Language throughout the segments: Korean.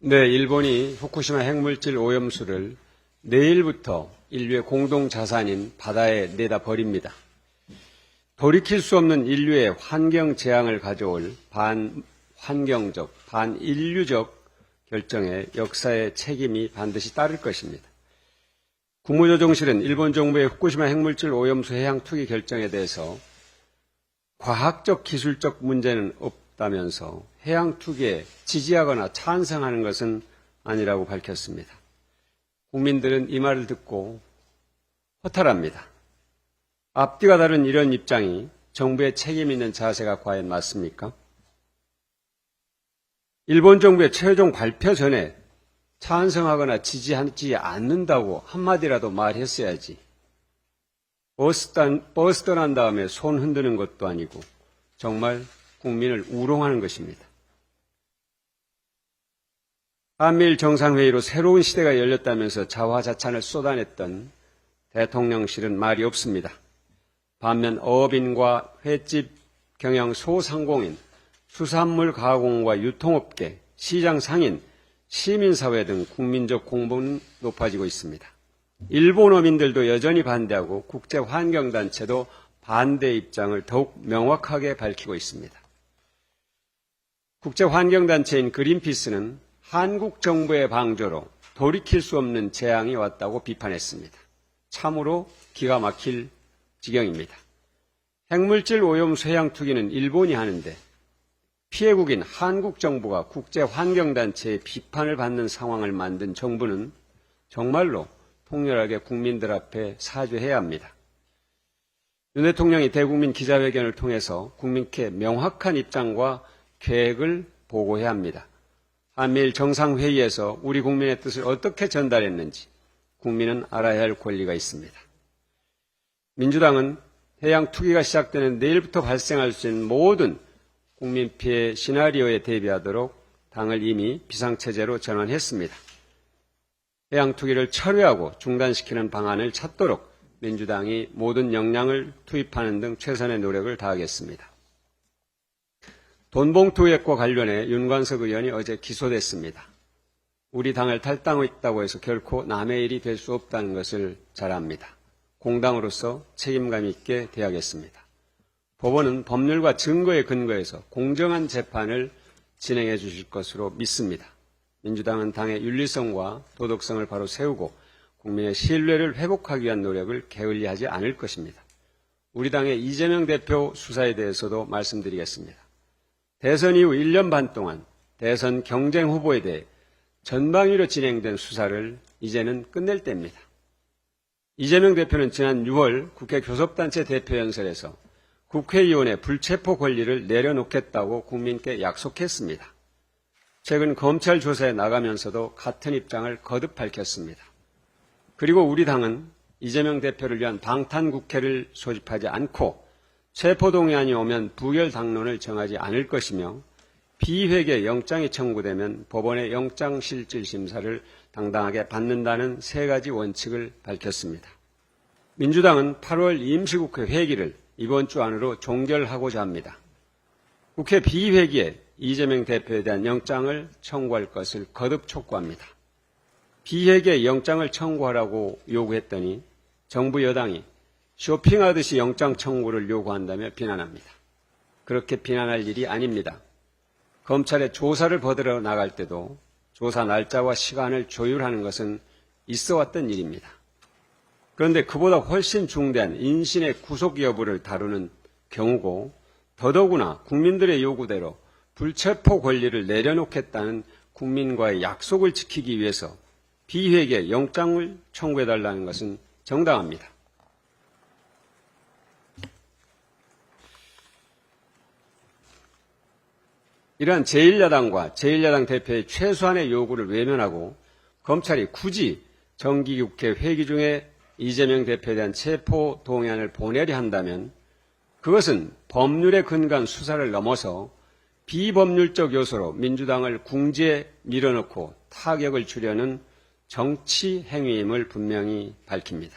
네, 일본이 후쿠시마 핵물질 오염수를 내일부터 인류의 공동자산인 바다에 내다 버립니다. 돌이킬 수 없는 인류의 환경 재앙을 가져올 반환경적, 반인류적 결정에 역사의 책임이 반드시 따를 것입니다. 국무조정실은 일본 정부의 후쿠시마 핵물질 오염수 해양 투기 결정에 대해서 과학적 기술적 문제는 없다면서 해양 투기에 지지하거나 찬성하는 것은 아니라고 밝혔습니다. 국민들은 이 말을 듣고 허탈합니다. 앞뒤가 다른 이런 입장이 정부의 책임 있는 자세가 과연 맞습니까? 일본 정부의 최종 발표 전에 찬성하거나 지지하지 않는다고 한마디라도 말했어야지. 버스 떠난 다음에 손 흔드는 것도 아니고 정말 국민을 우롱하는 것입니다. 한미일 정상회의로 새로운 시대가 열렸다면서 자화자찬을 쏟아냈던 대통령실은 말이 없습니다. 반면 어업인과 횟집 경영 소상공인, 수산물 가공과 유통업계, 시장 상인, 시민사회 등 국민적 공분은 높아지고 있습니다. 일본 어민들도 여전히 반대하고 국제환경단체도 반대 입장을 더욱 명확하게 밝히고 있습니다. 국제환경단체인 그린피스는 한국 정부의 방조로 돌이킬 수 없는 재앙이 왔다고 비판했습니다. 참으로 기가 막힐 지경입니다. 핵물질 오염수 해양 투기는 일본이 하는데 피해국인 한국 정부가 국제환경단체의 비판을 받는 상황을 만든 정부는 정말로 통렬하게 국민들 앞에 사죄해야 합니다. 윤 대통령이 대국민 기자회견을 통해서 국민께 명확한 입장과 계획을 보고해야 합니다. 한미일 정상회의에서 우리 국민의 뜻을 어떻게 전달했는지 국민은 알아야 할 권리가 있습니다. 민주당은 해양 투기가 시작되는 내일부터 발생할 수 있는 모든 국민 피해 시나리오에 대비하도록 당을 이미 비상체제로 전환했습니다. 해양 투기를 철회하고 중단시키는 방안을 찾도록 민주당이 모든 역량을 투입하는 등 최선의 노력을 다하겠습니다. 돈봉투 의혹과 관련해 윤관석 의원이 어제 기소됐습니다. 우리 당을 탈당했다고 해서 결코 남의 일이 될 수 없다는 것을 잘 압니다. 공당으로서 책임감 있게 대하겠습니다. 법원은 법률과 증거에 근거해서 공정한 재판을 진행해 주실 것으로 믿습니다. 민주당은 당의 윤리성과 도덕성을 바로 세우고 국민의 신뢰를 회복하기 위한 노력을 게을리하지 않을 것입니다. 우리 당의 이재명 대표 수사에 대해서도 말씀드리겠습니다. 대선 이후 1년 반 동안 대선 경쟁 후보에 대해 전방위로 진행된 수사를 이제는 끝낼 때입니다. 이재명 대표는 지난 6월 국회 교섭단체 대표연설에서 국회의원의 불체포 권리를 내려놓겠다고 국민께 약속했습니다. 최근 검찰 조사에 나가면서도 같은 입장을 거듭 밝혔습니다. 그리고 우리 당은 이재명 대표를 위한 방탄국회를 소집하지 않고 체포동의안이 오면 부결 당론을 정하지 않을 것이며 비회계 영장이 청구되면 법원의 영장실질심사를 당당하게 받는다는 세 가지 원칙을 밝혔습니다. 민주당은 8월 임시국회 회기를 이번 주 안으로 종결하고자 합니다. 국회 비회기에 이재명 대표에 대한 영장을 청구할 것을 거듭 촉구합니다. 비회기에 영장을 청구하라고 요구했더니 정부 여당이 쇼핑하듯이 영장 청구를 요구한다며 비난합니다. 그렇게 비난할 일이 아닙니다. 검찰의 조사를 받으러 나갈 때도 조사 날짜와 시간을 조율하는 것은 있어왔던 일입니다. 그런데 그보다 훨씬 중대한 인신의 구속 여부를 다루는 경우고 더더구나 국민들의 요구대로 불체포 권리를 내려놓겠다는 국민과의 약속을 지키기 위해서 비회기에 영장을 청구해달라는 것은 정당합니다. 이러한 제1야당과 제1야당 대표의 최소한의 요구를 외면하고 검찰이 굳이 정기국회 회기 중에 이재명 대표에 대한 체포 동의안을 보내려 한다면 그것은 법률에 근거한 수사를 넘어서 비법률적 요소로 민주당을 궁지에 밀어넣고 타격을 주려는 정치 행위임을 분명히 밝힙니다.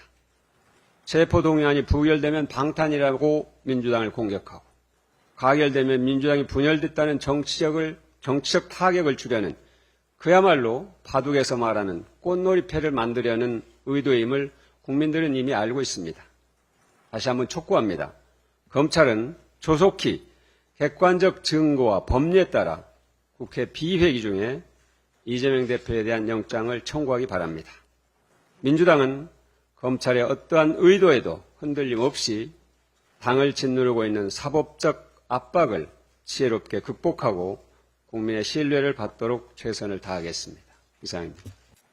체포 동의안이 부결되면 방탄이라고 민주당을 공격하고 가결되면 민주당이 분열됐다는 정치적 타격을 주려는 그야말로 바둑에서 말하는 꽃놀이패를 만들려는 의도임을 국민들은 이미 알고 있습니다. 다시 한번 촉구합니다. 검찰은 조속히 객관적 증거와 법리에 따라 국회 비회기 중에 이재명 대표에 대한 영장을 청구하기 바랍니다. 민주당은 검찰의 어떠한 의도에도 흔들림 없이 당을 짓누르고 있는 사법적 압박을 지혜롭게 극복하고 국민의 신뢰를 받도록 최선을 다하겠습니다. 이상입니다.